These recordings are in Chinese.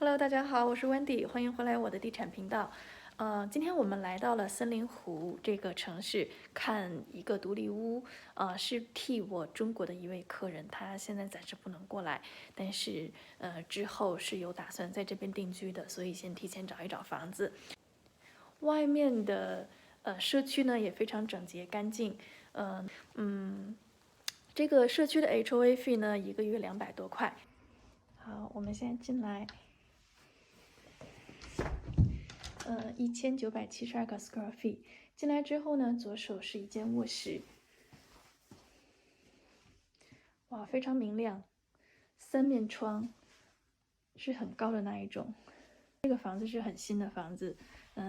Hello，大家好，我是 Wendy，欢迎回来我的地产频道。今天我们来到了森林湖这个城市看一个独立屋，是替我中国的一位客人，他现在暂时不能过来，但是之后是有打算在这边定居的，所以先提前找一找房子。外面的社区呢也非常整洁干净，这个社区的 HOA 费呢一个月200多块。好，我们现在进来。1972个 square feet。进来之后呢，左手是一间卧室，哇，非常明亮，3面窗，是很高的那一种。这个房子是很新的房子，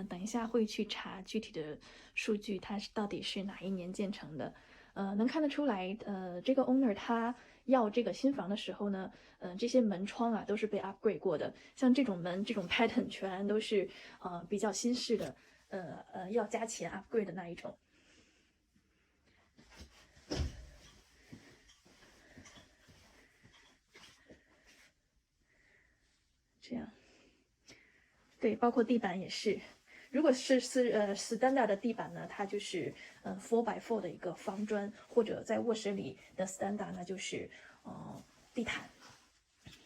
等一下会去查具体的数据，它到底是哪一年建成的。能看得出来，这个 owner 他要这个新房的时候呢，这些门窗啊都是被 upgrade 过的，像这种门这种 pattern 全都是比较新式的，要加钱 upgrade 的那一种。这样，对，包括地板也是。如果是standard 的地板呢，它就是4x4的一个方砖，或者在卧室里的 standard 那就是地毯。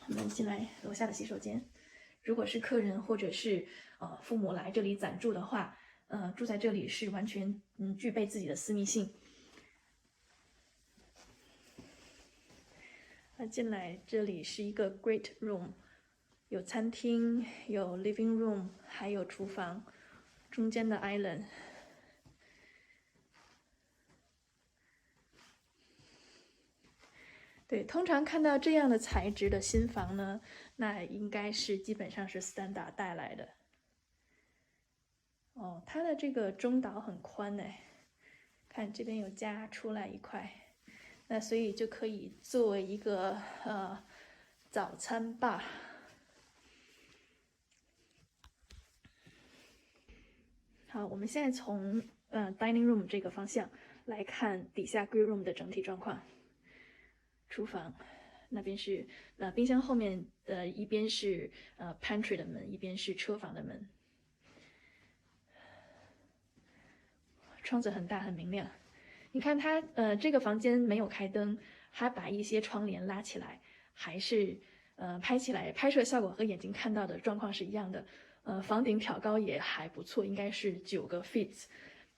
我们进来楼下的洗手间，如果是客人或者是父母来这里暂住的话，住在这里是完全具备自己的私密性。那进来这里是一个 great room， 有餐厅，有 living room， 还有厨房，中间的 island。对，通常看到这样的材质的新房呢，那应该是基本上是 standard 带来的。哦，它的这个中岛很宽哎，看这边有加出来一块，那所以就可以作为一个早餐吧。好，我们现在从dining room 这个方向来看底下 great room 的整体状况。厨房那边是冰箱后面一边是pantry 的门，一边是车房的门。窗子很大很明亮，你看它这个房间没有开灯，还把一些窗帘拉起来，还是拍起来拍摄效果和眼睛看到的状况是一样的。房顶挑高也还不错，应该是9个 feet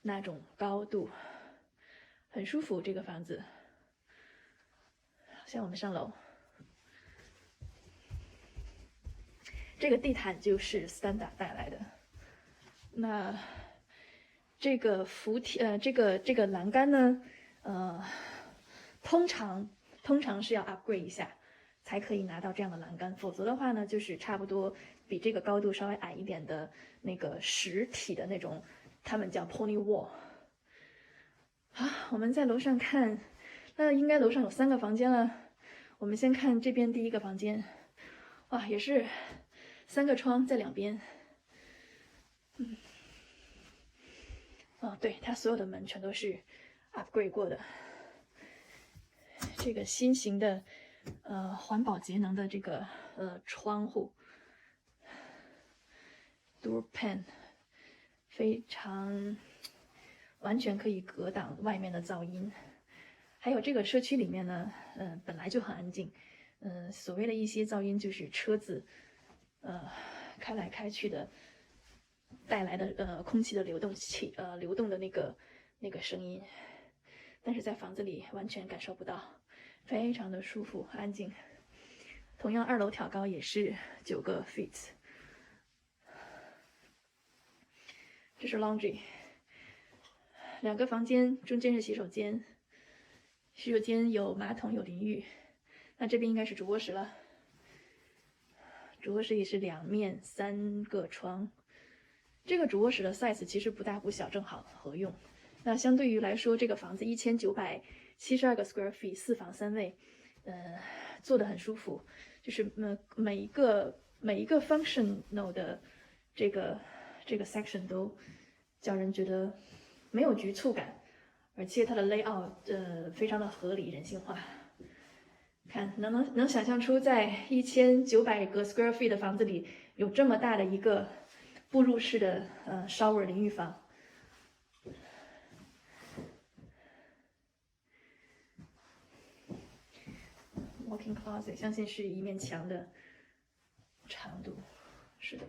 那种高度，很舒服这个房子。现在我们上楼，这个地毯就是 standard 带来的。那这个扶梯这个栏杆呢，通常是要 upgrade 一下才可以拿到这样的栏杆，否则的话呢，就是差不多比这个高度稍微矮一点的那个实体的那种，他们叫 pony wall。好，我们在楼上看，那应该楼上有3个房间了。我们先看这边第一个房间，哇，也是3个窗在两边。对，它所有的门全都是 upgrade 过的。这个新型的环保节能的这个窗户 door pane 非常完全可以隔挡外面的噪音。还有这个社区里面呢，本来就很安静，所谓的一些噪音就是车子开来开去的带来的空气的流动的那个声音，但是在房子里完全感受不到，非常的舒服安静。同样2楼挑高也是9个 feet。这是 laundry， 2个房间，中间是洗手间，洗手间有马桶有淋浴。那这边应该是主卧室了，主卧室也是2面3个窗。这个主卧室的 size 其实不大不小，正好合用。那相对于来说，这个房子1972个 square feet， 4房3卫，做得很舒服，就是每一个 functional 的这个 section 都叫人觉得没有局促感，而且它的 layout 非常的合理人性化。看能想象出在1900个 square feet 的房子里有这么大的一个步入式的shower 淋浴房。Walk-in closet 相信是一面墙的长度，是的。